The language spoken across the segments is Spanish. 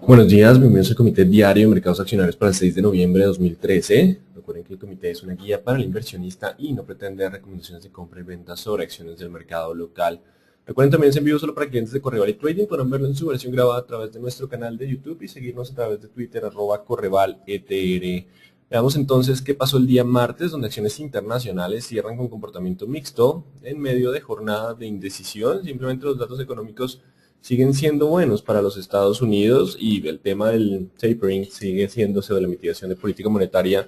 Buenos días, bienvenidos al Comité Diario de Mercados Accionarios para el 6 de noviembre de 2013. Recuerden que el comité es una guía para el inversionista y no pretende dar recomendaciones de compra y venta sobre acciones del mercado local. Recuerden también es en vivo solo para clientes de Correval y Trading. Podrán verlo en su versión grabada a través de nuestro canal de YouTube y seguirnos a través de Twitter @CorrevalETR. Veamos entonces qué pasó el día martes, donde acciones internacionales cierran con comportamiento mixto en medio de jornadas de indecisión. Simplemente los datos económicos siguen siendo buenos para los Estados Unidos y el tema del tapering sigue siéndose, de la mitigación de política monetaria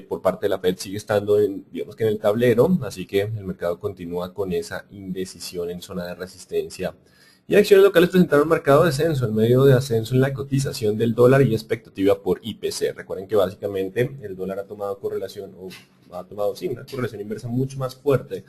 por parte de la Fed sigue estando digamos que en el tablero, así que el mercado continúa con esa indecisión en zona de resistencia. Y acciones locales presentaron marcado descenso en medio de ascenso en la cotización del dólar y expectativa por IPC. Recuerden que básicamente el dólar ha tomado correlación, o ha tomado sí, una correlación inversa mucho más fuerte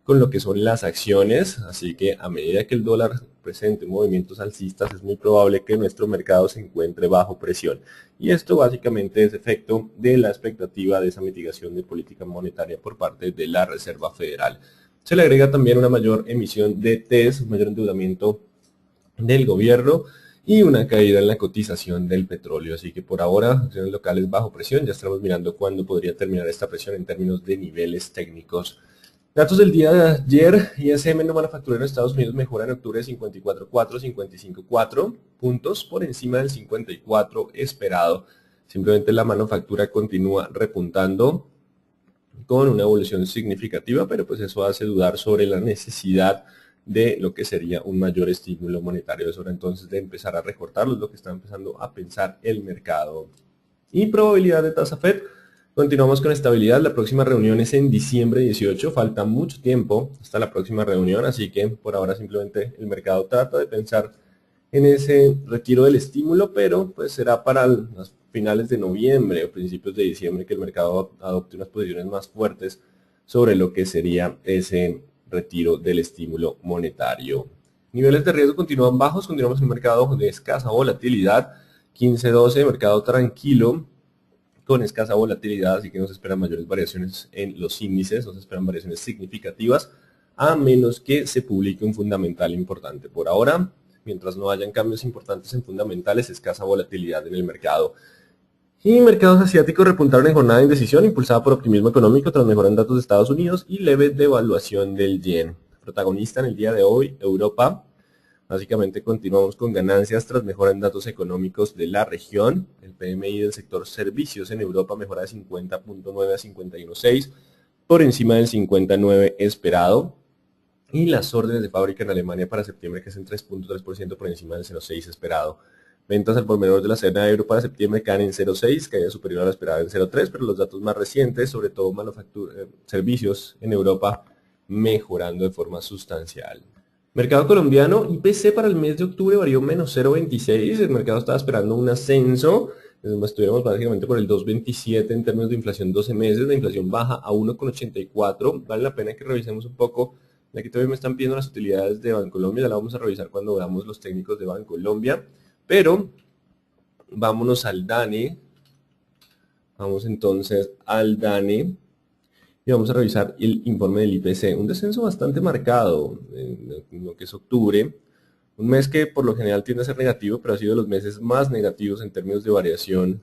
con lo que son las acciones, así que a medida que el dólar presente movimientos alcistas es muy probable que nuestro mercado se encuentre bajo presión. Y esto básicamente es efecto de la expectativa de esa mitigación de política monetaria por parte de la Reserva Federal. Se le agrega también una mayor emisión de TES, un mayor endeudamiento del gobierno y una caída en la cotización del petróleo. Así que por ahora, acciones locales bajo presión. Ya estamos mirando cuándo podría terminar esta presión en términos de niveles técnicos. Datos del día de ayer: ISM no manufacturero en Estados Unidos mejora en octubre de 54.4, 55.4 puntos por encima del 54 esperado. Simplemente la manufactura continúa repuntando con una evolución significativa, pero pues eso hace dudar sobre la necesidad de lo que sería un mayor estímulo monetario. Es hora entonces de empezar a recortarlo, es lo que está empezando a pensar el mercado. Y probabilidad de tasa FED. Continuamos con estabilidad. La próxima reunión es en diciembre 18. Falta mucho tiempo hasta la próxima reunión, así que por ahora simplemente el mercado trata de pensar en ese retiro del estímulo, pero pues será para las finales de noviembre o principios de diciembre que el mercado adopte unas posiciones más fuertes sobre lo que sería ese retiro del estímulo monetario. Niveles de riesgo continúan bajos, continuamos en un mercado de escasa volatilidad, 15-12, mercado tranquilo, con escasa volatilidad, así que no se esperan mayores variaciones en los índices, no se esperan variaciones significativas, a menos que se publique un fundamental importante. Por ahora, mientras no hayan cambios importantes en fundamentales, escasa volatilidad en el mercado. Y mercados asiáticos repuntaron en jornada de indecisión, impulsada por optimismo económico tras mejorar datos de Estados Unidos y leve devaluación del yen. Protagonista en el día de hoy, Europa. Básicamente continuamos con ganancias tras mejora en datos económicos de la región. El PMI del sector servicios en Europa mejora de 50.9 a 51.6 por encima del 59 esperado. Y las órdenes de fábrica en Alemania para septiembre crecen 3.3% por encima del 0.6 esperado. Ventas al por menor de la zona euro para septiembre caen en 0.6, caída superior a la esperada en 0.3, pero los datos más recientes, sobre todo servicios en Europa, mejorando de forma sustancial. Mercado colombiano, IPC para el mes de octubre varió menos 0.26, el mercado estaba esperando un ascenso, estuviéramos básicamente por el 2.27 en términos de inflación 12 meses, la inflación baja a 1.84, vale la pena que revisemos un poco, aquí todavía me están pidiendo las utilidades de Bancolombia, ya la vamos a revisar cuando veamos los técnicos de Bancolombia, pero vámonos al DANE, vamos entonces al DANE, y vamos a revisar el informe del IPC, un descenso bastante marcado en lo que es octubre, un mes que por lo general tiende a ser negativo, pero ha sido de los meses más negativos en términos de variación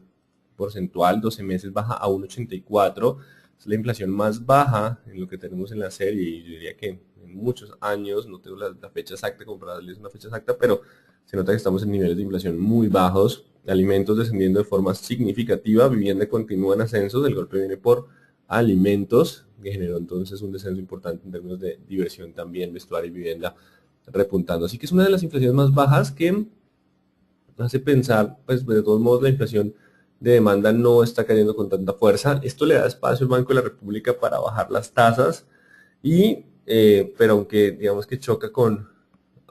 porcentual, 12 meses baja a 1.84, es la inflación más baja en lo que tenemos en la serie, y yo diría que en muchos años, no tengo la fecha exacta como para darles una fecha exacta, pero se nota que estamos en niveles de inflación muy bajos, alimentos descendiendo de forma significativa, vivienda continúa en ascensos, el golpe viene por alimentos, que generó entonces un descenso importante en términos de diversión también, vestuario y vivienda repuntando. Así que es una de las inflaciones más bajas que hace pensar, pues de todos modos la inflación de demanda no está cayendo con tanta fuerza. Esto le da espacio al Banco de la República para bajar las tasas, pero aunque digamos que choca con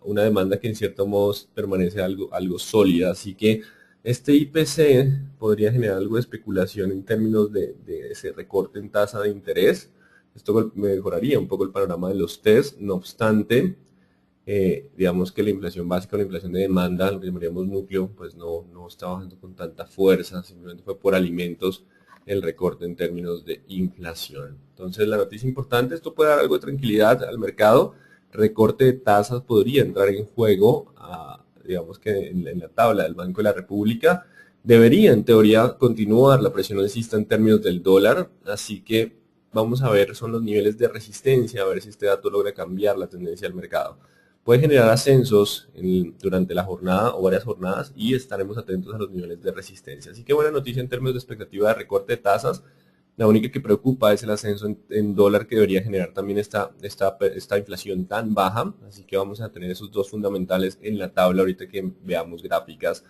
una demanda que en cierto modo permanece algo sólida, así que este IPC podría generar algo de especulación en términos de ese recorte en tasa de interés. Esto mejoraría un poco el panorama de los test, no obstante, digamos que la inflación básica o la inflación de demanda, lo que llamaríamos núcleo, pues no está bajando con tanta fuerza, simplemente fue por alimentos el recorte en términos de inflación. Entonces la noticia importante, esto puede dar algo de tranquilidad al mercado, recorte de tasas podría entrar en juego digamos que en la tabla del Banco de la República, debería en teoría continuar la presión alcista en términos del dólar, así que vamos a ver, son los niveles de resistencia, a ver si este dato logra cambiar la tendencia del mercado. Puede generar ascensos durante la jornada o varias jornadas y estaremos atentos a los niveles de resistencia. Así que buena noticia en términos de expectativa de recorte de tasas. La única que preocupa es el ascenso en dólar que debería generar también esta inflación tan baja. Así que vamos a tener esos dos fundamentales en la tabla ahorita que veamos gráficas.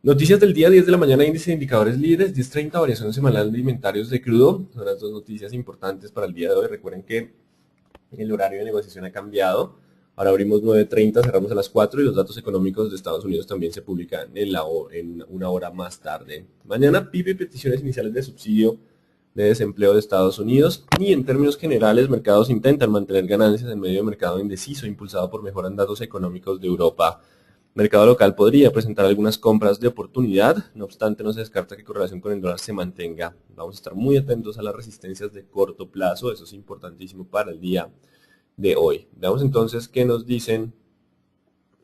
Noticias del día, 10 de la mañana, índice de indicadores líderes, 10:30, variación semanal de inventarios de crudo. Son las dos noticias importantes para el día de hoy. Recuerden que el horario de negociación ha cambiado. Ahora abrimos 9:30, cerramos a las 4 y los datos económicos de Estados Unidos también se publican en una hora más tarde. Mañana PIB y peticiones iniciales de subsidio de desempleo de Estados Unidos, y en términos generales mercados intentan mantener ganancias en medio de mercado indeciso impulsado por mejoran datos económicos de Europa. Mercado local podría presentar algunas compras de oportunidad, no obstante no se descarta que correlación con el dólar se mantenga. Vamos a estar muy atentos a las resistencias de corto plazo, eso es importantísimo para el día de hoy. Veamos entonces qué nos dicen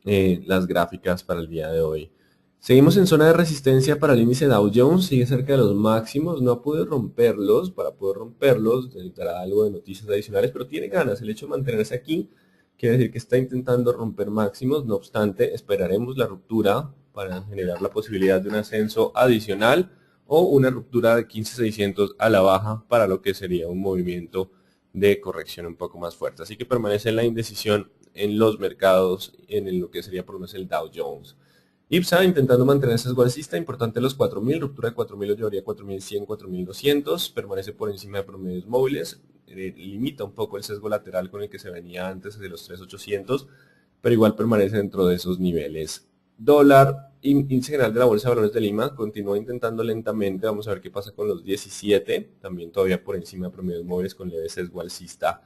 las gráficas para el día de hoy. Seguimos en zona de resistencia para el índice Dow Jones, sigue cerca de los máximos, no ha podido romperlos. Para poder romperlos necesitará algo de noticias adicionales, pero tiene ganas. El hecho de mantenerse aquí quiere decir que está intentando romper máximos, no obstante esperaremos la ruptura para generar la posibilidad de un ascenso adicional o una ruptura de 15.600 a la baja para lo que sería un movimiento de corrección un poco más fuerte. Así que permanece la indecisión en los mercados, en lo que sería por lo menos el Dow Jones. IPSA intentando mantener sesgo alcista, importante los 4.000, ruptura de 4.000 lo llevaría a 4.100, 4.200, permanece por encima de promedios móviles, limita un poco el sesgo lateral con el que se venía antes de los 3.800, pero igual permanece dentro de esos niveles. Dólar, índice general de la Bolsa de Valores de Lima, continúa intentando lentamente, vamos a ver qué pasa con los 17, también todavía por encima de promedios móviles con leve sesgo alcista.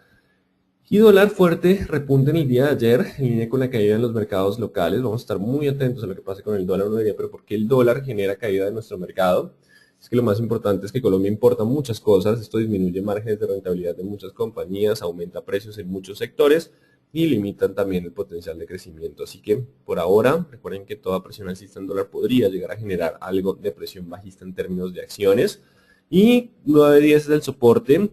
Y dólar fuerte, repunte en el día de ayer, en línea con la caída en los mercados locales. Vamos a estar muy atentos a lo que pase con el dólar. Uno diría, pero ¿por qué el dólar genera caída de nuestro mercado? Es que lo más importante es que Colombia importa muchas cosas. Esto disminuye márgenes de rentabilidad de muchas compañías, aumenta precios en muchos sectores y limitan también el potencial de crecimiento. Así que por ahora, recuerden que toda presión alcista en dólar podría llegar a generar algo de presión bajista en términos de acciones. Y 9.10 es el soporte.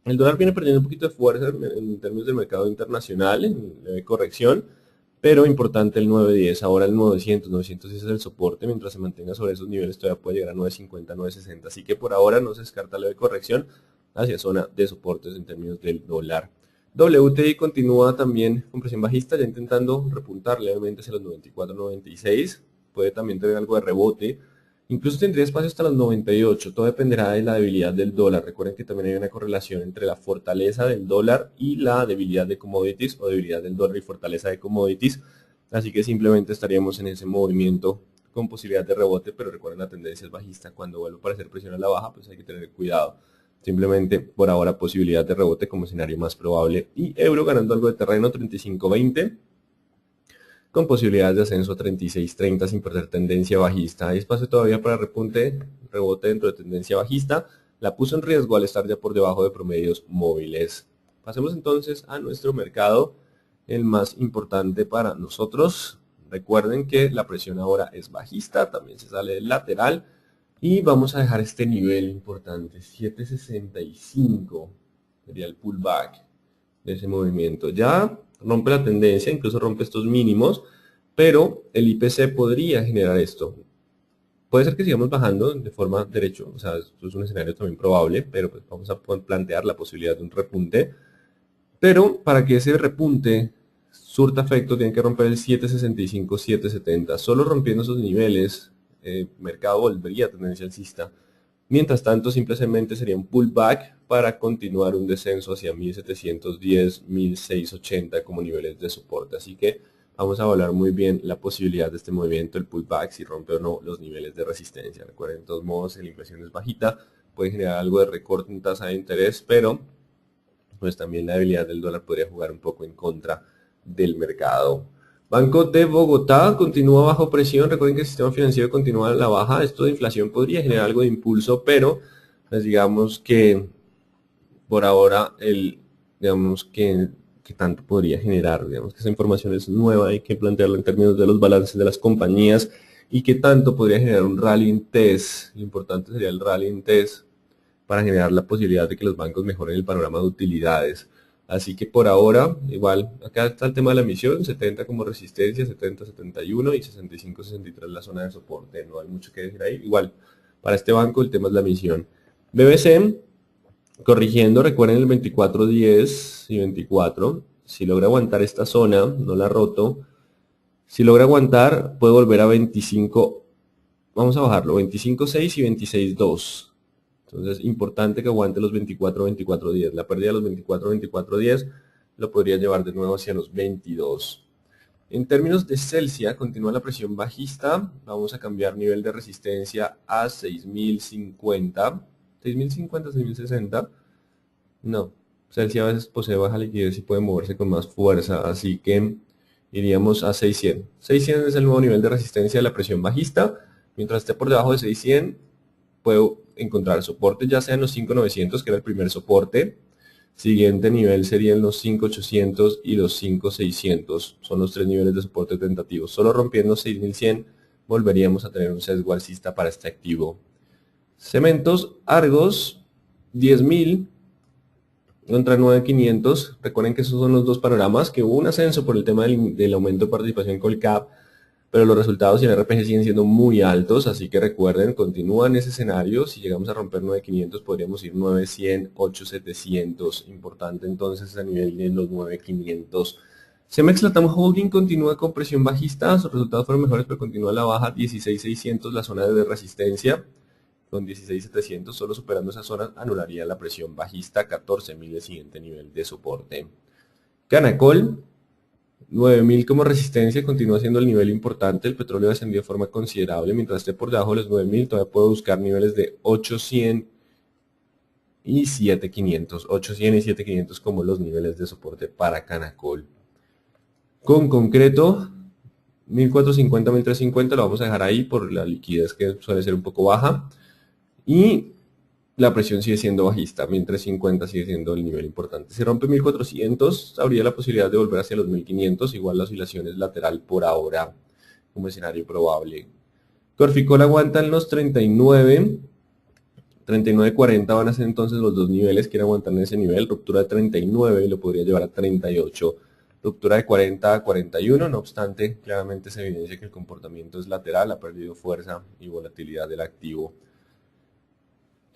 El dólar viene perdiendo un poquito de fuerza en términos del mercado internacional, en leve corrección, pero importante el 9.10. Ahora el 910 es el soporte, mientras se mantenga sobre esos niveles todavía puede llegar a 9.50, 9.60. Así que por ahora no se descarta leve corrección hacia zona de soportes en términos del dólar. WTI continúa también con presión bajista, ya intentando repuntar levemente hacia los 94, 96. Puede también tener algo de rebote. Incluso tendría espacio hasta los 98, todo dependerá de la debilidad del dólar. Recuerden que también hay una correlación entre la fortaleza del dólar y la debilidad de commodities, o debilidad del dólar y fortaleza de commodities. Así que simplemente estaríamos en ese movimiento con posibilidad de rebote, pero recuerden la tendencia es bajista. Cuando vuelva a aparecer presión a la baja, pues hay que tener cuidado. Simplemente por ahora posibilidad de rebote como escenario más probable. Y euro ganando algo de terreno, 35.20. Con posibilidades de ascenso a 36.30 sin perder tendencia bajista. Hay espacio todavía para rebote dentro de tendencia bajista. La puso en riesgo al estar ya por debajo de promedios móviles. Pasemos entonces a nuestro mercado, el más importante para nosotros. Recuerden que la presión ahora es bajista, también se sale del lateral. Y vamos a dejar este nivel importante, 7.65, sería el pullback de ese movimiento. Ya rompe la tendencia, incluso rompe estos mínimos, pero el IPC podría generar esto. Puede ser que sigamos bajando de forma derecha, o sea, esto es un escenario también probable, pero pues vamos a plantear la posibilidad de un repunte. Pero para que ese repunte surta efecto, tiene que romper el 7.65, 7.70. Solo rompiendo esos niveles, el mercado volvería a tendencia alcista. Mientras tanto, simplemente sería un pullback para continuar un descenso hacia 1710, 1680 como niveles de soporte. Así que vamos a evaluar muy bien la posibilidad de este movimiento, el pullback, si rompe o no los niveles de resistencia. Recuerden, de todos modos, la inflación es bajita, puede generar algo de recorte en tasa de interés, pero pues también la debilidad del dólar podría jugar un poco en contra del mercado. Banco de Bogotá continúa bajo presión. Recuerden que el sistema financiero continúa a la baja. Esto de inflación podría generar algo de impulso, pero pues digamos que por ahora digamos que qué tanto podría generar. Digamos que esa información es nueva, hay que plantearla en términos de los balances de las compañías y qué tanto podría generar un rally en TES. Lo importante sería el rally en TES para generar la posibilidad de que los bancos mejoren el panorama de utilidades. Así que por ahora, igual, acá está el tema de la emisión, 70 como resistencia, 70, 71 y 65, 63 la zona de soporte. No hay mucho que decir ahí. Igual, para este banco el tema es la emisión. BBC, corrigiendo, recuerden el 24, 10 y 24. Si logra aguantar esta zona, no la ha roto. Si logra aguantar, puede volver a 25. Vamos a bajarlo, 25, 6 y 26, 2. Entonces, importante que aguante los 24, 24, 10. La pérdida de los 24, 24, 10 lo podría llevar de nuevo hacia los 22. En términos de Celsia, continúa la presión bajista. Vamos a cambiar nivel de resistencia a 6050. 6050, 6060. No, Celsia a veces posee baja liquidez y puede moverse con más fuerza, así que iríamos a 600. 600 es el nuevo nivel de resistencia de la presión bajista. Mientras esté por debajo de 600, puedo encontrar soporte ya sea en los 5900, que era el primer soporte. Siguiente nivel serían los 5800 y los 5600. Son los tres niveles de soporte tentativos. Solo rompiendo 6100 volveríamos a tener un sesgo alcista para este activo. Cementos, Argos, 10.000 contra 9.500. Recuerden que esos son los dos panoramas, que hubo un ascenso por el tema del aumento de participación Colcap, pero los resultados y el RPG siguen siendo muy altos, así que recuerden, continúan ese escenario. Si llegamos a romper 9.500 podríamos ir 9.100, 8.700. Importante entonces a nivel de los 9.500. Cemex Latam Holding continúa con presión bajista, sus resultados fueron mejores pero continúa a la baja, 16.600 la zona de resistencia. Con 16.700, solo superando esa zona anularía la presión bajista, 14.000 el siguiente nivel de soporte. Canacol, 9.000 como resistencia, continúa siendo el nivel importante. El petróleo descendió de forma considerable. Mientras esté por debajo de los 9.000, todavía puedo buscar niveles de 800 y 7.500. 800 y 7.500 como los niveles de soporte para Canacol. Con concreto, 1.450, 1.350 lo vamos a dejar ahí por la liquidez que suele ser un poco baja. Y la presión sigue siendo bajista, 1.350 sigue siendo el nivel importante. Si rompe 1.400, habría la posibilidad de volver hacia los 1.500, igual la oscilación es lateral por ahora, como escenario probable. Corficol aguanta en los 39, 39.40 van a ser entonces los dos niveles, quiere aguantar en ese nivel, ruptura de 39 y lo podría llevar a 38. Ruptura de 40 a 41, no obstante, claramente se evidencia que el comportamiento es lateral, ha perdido fuerza y volatilidad del activo.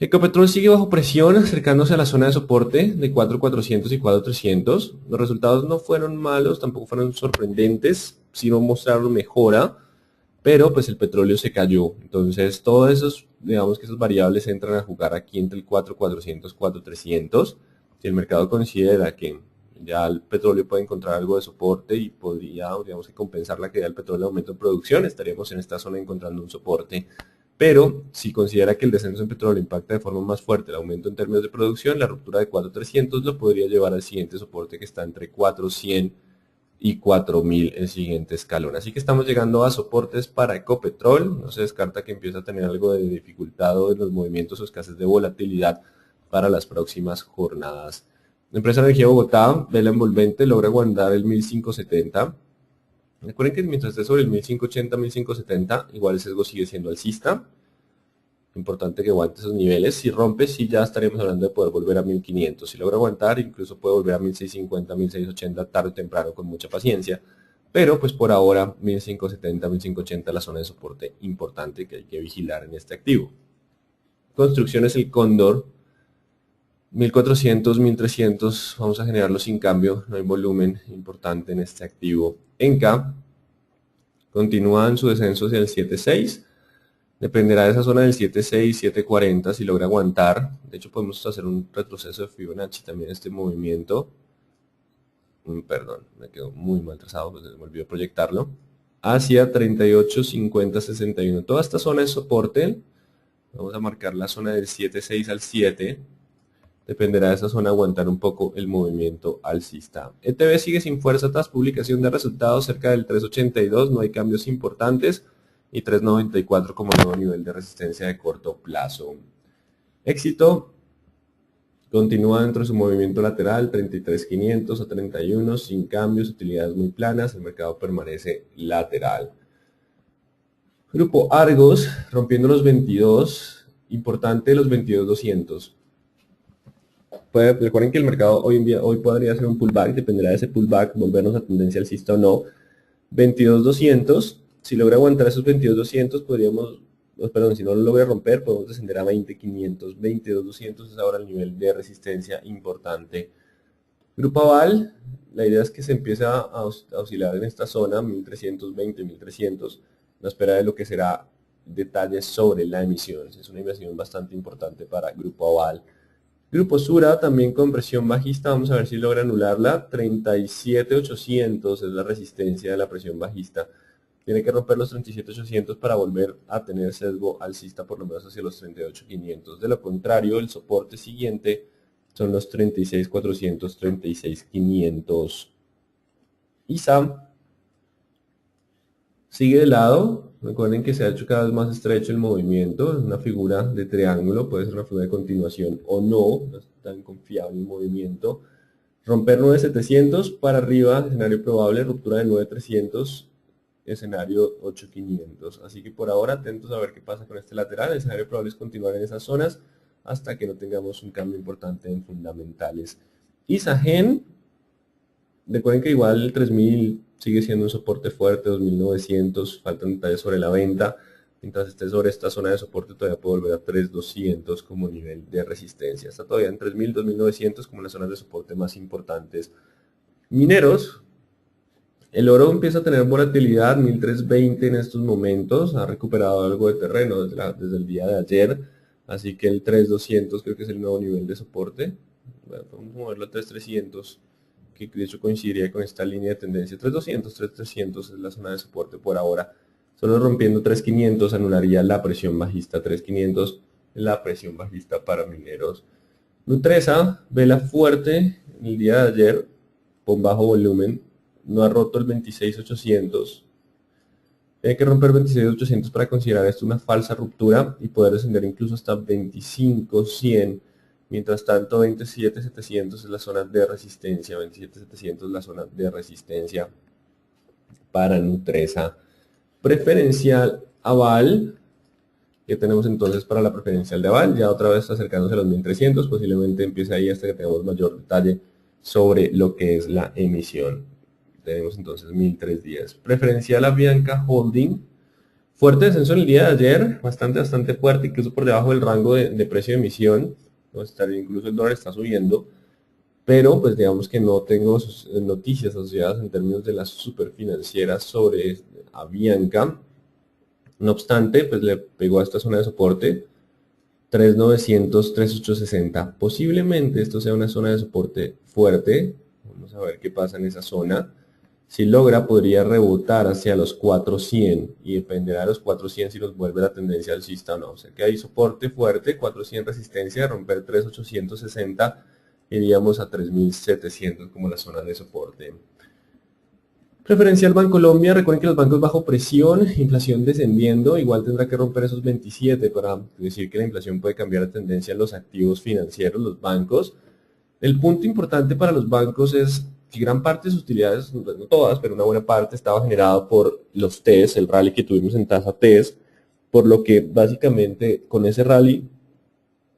Ecopetrol sigue bajo presión, acercándose a la zona de soporte de 4.400 y 4.300. Los resultados no fueron malos, tampoco fueron sorprendentes, sino mostraron mejora, pero pues el petróleo se cayó. Entonces, todos esos, digamos que esas variables entran a jugar aquí entre el 4.400 y 4.300. Si el mercado considera que ya el petróleo puede encontrar algo de soporte y podría, digamos que compensar la caída del petróleo de aumento de producción, estaríamos en esta zona encontrando un soporte. Pero si considera que el descenso en petróleo impacta de forma más fuerte el aumento en términos de producción, la ruptura de 4.300 lo podría llevar al siguiente soporte que está entre 4.100 y 4.000 el siguiente escalón. Así que estamos llegando a soportes para Ecopetrol. No se descarta que empiece a tener algo de dificultad en los movimientos o escasez de volatilidad para las próximas jornadas. La empresa Energía Bogotá, vela envolvente, logra aguantar el 1.570. Recuerden que mientras esté sobre el 1580, 1570, igual el sesgo sigue siendo alcista. Importante que aguante esos niveles. Si rompe, sí ya estaríamos hablando de poder volver a 1500. Si logra aguantar, incluso puede volver a 1650, 1680 tarde o temprano con mucha paciencia. Pero pues por ahora 1570, 1580 la zona de soporte importante que hay que vigilar en este activo. Construcciones El Cóndor. 1400, 1300, vamos a generarlo sin cambio, no hay volumen importante en este activo. Enca continúa en su descenso hacia el 7.6, dependerá de esa zona del 7.6, 7.40 si logra aguantar. De hecho podemos hacer un retroceso de Fibonacci también este movimiento. Perdón, me quedó muy mal trazado, pues me olvidó proyectarlo. Hacia 38, 50, 61, toda esta zona es soporte. Vamos a marcar la zona del 7.6 al 7. Dependerá de esa zona aguantar un poco el movimiento alcista. ETB sigue sin fuerza tras publicación de resultados cerca del 3.82, no hay cambios importantes, y 3.94 como nuevo nivel de resistencia de corto plazo. Éxito Continúa dentro de su movimiento lateral, 33.500 a 31, sin cambios, utilidades muy planas, el mercado permanece lateral. Grupo Argos, rompiendo los 22, importante los 22.200. Recuerden que el mercado hoy podría hacer un pullback, dependerá de ese pullback, volvernos a tendencia alcista o no. 22.200, si logra aguantar esos 22.200, perdón, si no lo logra romper, podemos descender a 20.500. 22.200 es ahora el nivel de resistencia importante. Grupo Aval, la idea es que se empiece a oscilar en esta zona, 1.320, 1.300, la espera de lo que será detalles sobre la emisión. Es una inversión bastante importante para Grupo Aval. Grupo Sura también con presión bajista, vamos a ver si logra anularla, 37.800 es la resistencia de la presión bajista. Tiene que romper los 37.800 para volver a tener sesgo alcista por lo menos hacia los 38.500. De lo contrario, el soporte siguiente son los 36.400, 36.500. ISA sigue de lado. Recuerden que se ha hecho cada vez más estrecho el movimiento. Es una figura de triángulo, puede ser una figura de continuación o no. No es tan confiable el movimiento. Romper 9.700 para arriba, escenario probable, ruptura de 9.300, escenario 8.500. Así que por ahora atentos a ver qué pasa con este lateral. El escenario probable es continuar en esas zonas hasta que no tengamos un cambio importante en fundamentales. ISAGEN, recuerden que igual el 3.000 sigue siendo un soporte fuerte, 2.900, faltan detalles sobre la venta. Mientras esté sobre esta zona de soporte todavía puede volver a 3.200 como nivel de resistencia. Está todavía en 3.000, 2.900 como las zonas de soporte más importantes. Mineros, el oro empieza a tener volatilidad, 1.320 en estos momentos, ha recuperado algo de terreno desde el día de ayer, así que el 3.200 creo que es el nuevo nivel de soporte. Bueno, vamos a moverlo a 3.300, que de hecho coincidiría con esta línea de tendencia. 3.200, 3.300 es la zona de soporte por ahora. Solo rompiendo 3.500 anularía la presión bajista, 3.500 la presión bajista para mineros. Nutresa, vela fuerte el día de ayer, con bajo volumen, no ha roto el 26.800. Tiene que romper 26.800 para considerar esto una falsa ruptura y poder descender incluso hasta 25.100. Mientras tanto, 27.700 es la zona de resistencia, 27.700 es la zona de resistencia para Nutresa. Preferencial Aval, que tenemos entonces para la preferencial de Aval, ya otra vez acercándose a los 1.300, posiblemente empiece ahí hasta que tengamos mayor detalle sobre lo que es la emisión. Tenemos entonces 1.003 días. Preferencial Avianca Holding, fuerte descenso en el día de ayer, bastante fuerte, incluso por debajo del rango de precio de emisión. Incluso el dólar está subiendo, pero pues digamos que no tengo noticias asociadas en términos de las superfinancieras sobre Avianca. No obstante, pues le pegó a esta zona de soporte, 3.900, 3.860. Posiblemente esto sea una zona de soporte fuerte. Vamos a ver qué pasa en esa zona. Si logra, podría rebotar hacia los 400 y dependerá de los 400 si nos vuelve la tendencia alcista o no. O sea que hay soporte fuerte, 400 resistencia, romper 3.860, iríamos a 3.700 como la zona de soporte. Preferencial Bancolombia, recuerden que los bancos bajo presión, inflación descendiendo, igual tendrá que romper esos 27 para decir que la inflación puede cambiar la tendencia en los activos financieros, los bancos. El punto importante para los bancos es que gran parte de sus utilidades, no todas, pero una buena parte estaba generado por los TES, el rally que tuvimos en tasa TES, por lo que básicamente con ese rally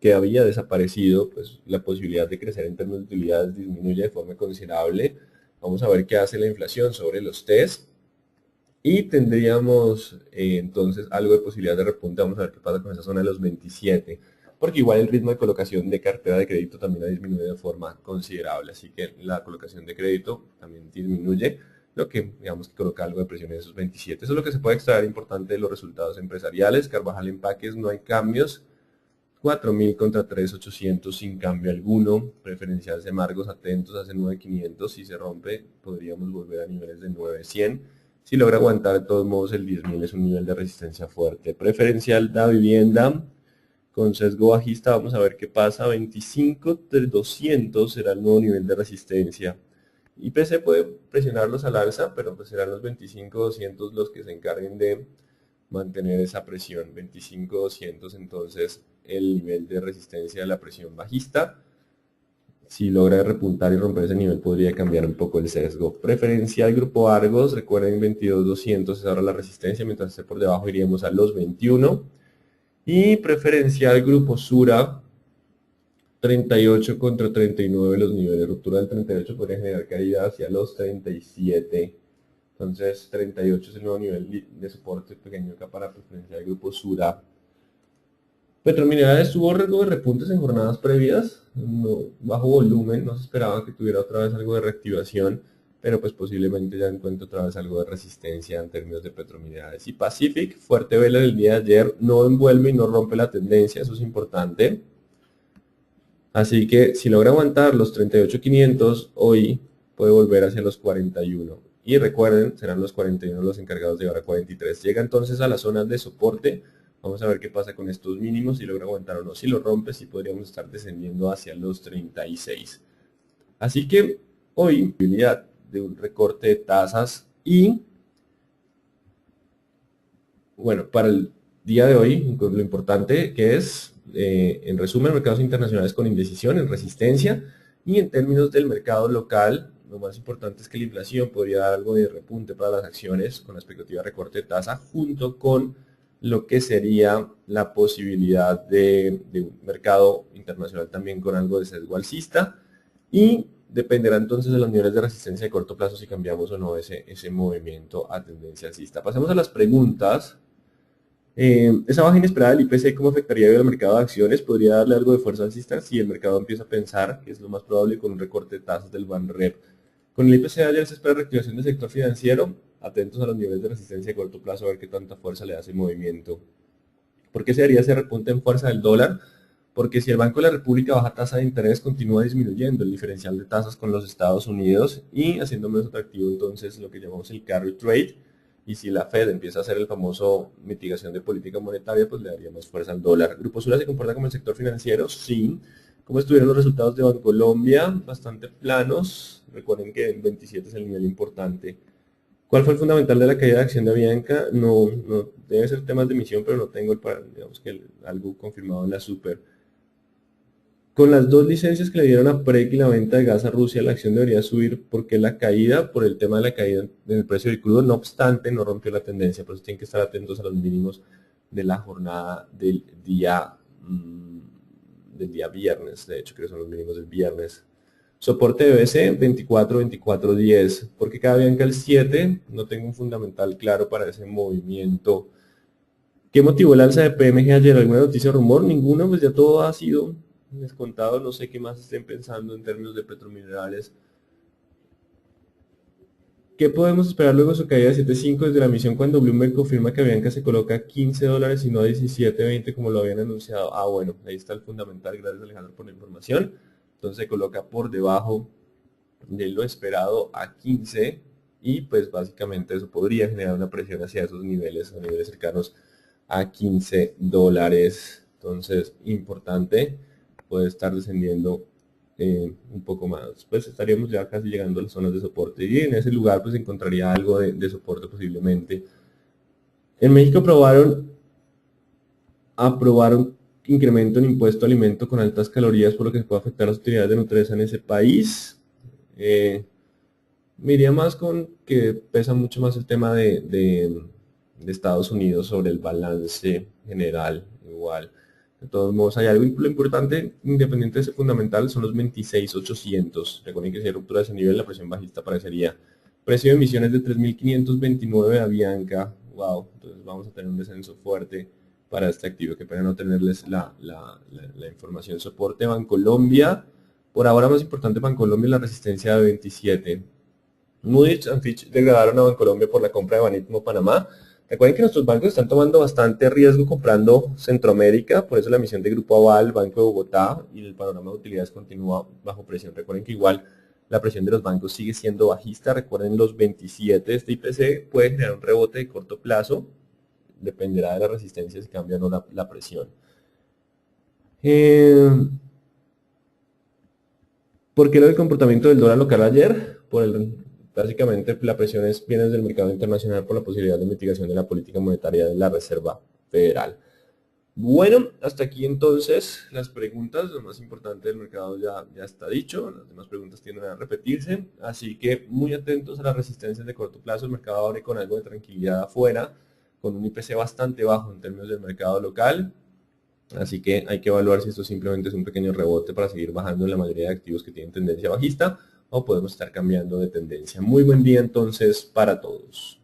que había desaparecido, pues la posibilidad de crecer en términos de utilidades disminuye de forma considerable. Vamos a ver qué hace la inflación sobre los TES y tendríamos entonces algo de posibilidad de repunte. Vamos a ver qué pasa con esa zona de los 27, porque igual el ritmo de colocación de cartera de crédito también ha disminuido de forma considerable, así que la colocación de crédito también disminuye, lo que digamos que coloca algo de presión en esos 27. Eso es lo que se puede extraer importante de los resultados empresariales. Carvajal Empaques no hay cambios, 4.000 contra 3.800 sin cambio alguno. Preferencial Semargos atentos, hace 9.500, si se rompe podríamos volver a niveles de 9.100. Si logra aguantar de todos modos el 10.000 es un nivel de resistencia fuerte. Preferencial Da Vivienda con sesgo bajista, vamos a ver qué pasa, 25.200 será el nuevo nivel de resistencia. IPC puede presionarlos al alza, pero pues serán los 25.200 los que se encarguen de mantener esa presión, 25.200 entonces el nivel de resistencia de la presión bajista. Si logra repuntar y romper ese nivel podría cambiar un poco el sesgo. Preferencial Grupo Argos, recuerden 22.200 es ahora la resistencia, mientras esté por debajo iríamos a los 21. Y preferencial Grupo Sura, 38 contra 39 los niveles. Ruptura del 38 podría generar caída hacia los 37. Entonces 38 es el nuevo nivel de soporte pequeño acá para preferencial Grupo Sura. Petrominerales tuvo riesgo de repuntes en jornadas previas, bajo volumen, no se esperaba que tuviera otra vez algo de reactivación, pero pues posiblemente ya encuentre otra vez algo de resistencia en términos de Petrominerales. Y Pacific, fuerte vela del día de ayer, no envuelve y no rompe la tendencia, eso es importante. Así que si logra aguantar los 38.500, hoy puede volver hacia los 41. Y recuerden, serán los 41 los encargados de llevar a 43. Llega entonces a las zonas de soporte. Vamos a ver qué pasa con estos mínimos, si logra aguantar o no. Si lo rompe, sí podríamos estar descendiendo hacia los 36. Así que hoy, posibilidad de un recorte de tasas y, bueno, para el día de hoy, lo importante que es, en resumen, mercados internacionales con indecisión, en resistencia, y en términos del mercado local, lo más importante es que la inflación podría dar algo de repunte para las acciones con la expectativa de recorte de tasa, junto con lo que sería la posibilidad de un mercado internacional también con algo de sesgo alcista, y dependerá entonces de los niveles de resistencia de corto plazo si cambiamos o no ese movimiento a tendencia alcista. Pasemos a las preguntas. Esa baja inesperada del IPC, ¿cómo afectaría el mercado de acciones? ¿Podría darle algo de fuerza alcista si el mercado empieza a pensar, que es lo más probable, con un recorte de tasas del BANREP? Con el IPC de ayer se espera reactivación del sector financiero. Atentos a los niveles de resistencia de corto plazo a ver qué tanta fuerza le da ese movimiento. ¿Por qué se haría ese repunte en fuerza del dólar? Porque si el Banco de la República baja tasa de interés, continúa disminuyendo el diferencial de tasas con los Estados Unidos y haciendo menos atractivo entonces lo que llamamos el carry trade. Y si la Fed empieza a hacer el famoso mitigación de política monetaria, pues le daría más fuerza al dólar. ¿Grupo Sura se comporta como el sector financiero? Sí. ¿Cómo estuvieron los resultados de Bancolombia? Bastante planos. Recuerden que el 27 es el nivel importante. ¿Cuál fue el fundamental de la caída de acción de Avianca? No debe ser temas de emisión, pero no tengo digamos que algo confirmado en la super. Con las dos licencias que le dieron a PREC y la venta de gas a Rusia, la acción debería subir. ¿Por qué la caída? Por el tema de la caída en el precio del crudo. No obstante, no rompió la tendencia, por eso tienen que estar atentos a los mínimos de la jornada del día viernes. De hecho, creo que son los mínimos del viernes. Soporte de BC 24, 24, 10. ¿Por qué cada Bianca el 7? No tengo un fundamental claro para ese movimiento. ¿Qué motivó el alza de PMG ayer? ¿Alguna noticia o rumor? Ninguno, pues ya todo ha sido descontado. No sé qué más estén pensando en términos de petrominerales. ¿Qué podemos esperar luego de su caída de 7.5 desde la emisión cuando Bloomberg confirma que Avianca se coloca a $15 y no a 17.20 como lo habían anunciado? Ah, bueno, ahí está el fundamental. Gracias, Alejandro, por la información. Entonces se coloca por debajo de lo esperado a 15 y pues básicamente eso podría generar una presión hacia esos niveles, a niveles cercanos a $15. Entonces, importante, puede estar descendiendo un poco más. Pues estaríamos ya casi llegando a las zonas de soporte y en ese lugar pues encontraría algo de soporte posiblemente. En México aprobaron incremento en impuesto a alimento con altas calorías, por lo que se puede afectar las utilidades de Nutresa en ese país. Me iría más con que pesa mucho más el tema de Estados Unidos sobre el balance general, igual. De todos modos, hay algo lo importante, independiente de ese fundamental, son los 26.800. Recuerden que si hay ruptura de ese nivel, la presión bajista aparecería. Precio de emisiones de 3.529 de Avianca. Wow, entonces vamos a tener un descenso fuerte para este activo, que para no tenerles la información. Soporte Bancolombia. Por ahora más importante Bancolombia es la resistencia de 27. Moody's and Fitch degradaron a Bancolombia por la compra de Banítimo Panamá. Recuerden que nuestros bancos están tomando bastante riesgo comprando Centroamérica, por eso la emisión de Grupo Aval, Banco de Bogotá y el panorama de utilidades continúa bajo presión. Recuerden que igual la presión de los bancos sigue siendo bajista. Recuerden los 27 de este IPC puede generar un rebote de corto plazo, dependerá de la resistencia si cambia o no la presión. ¿Por qué el comportamiento del dólar local ayer? Básicamente la presión viene del mercado internacional por la posibilidad de mitigación de la política monetaria de la Reserva Federal. Bueno, hasta aquí entonces las preguntas, lo más importante del mercado ya está dicho, las demás preguntas tienden a repetirse, así que muy atentos a las resistencias de corto plazo. El mercado abre con algo de tranquilidad afuera, con un IPC bastante bajo en términos del mercado local, así que hay que evaluar si esto simplemente es un pequeño rebote para seguir bajando en la mayoría de activos que tienen tendencia bajista o podemos estar cambiando de tendencia. Muy buen día entonces para todos.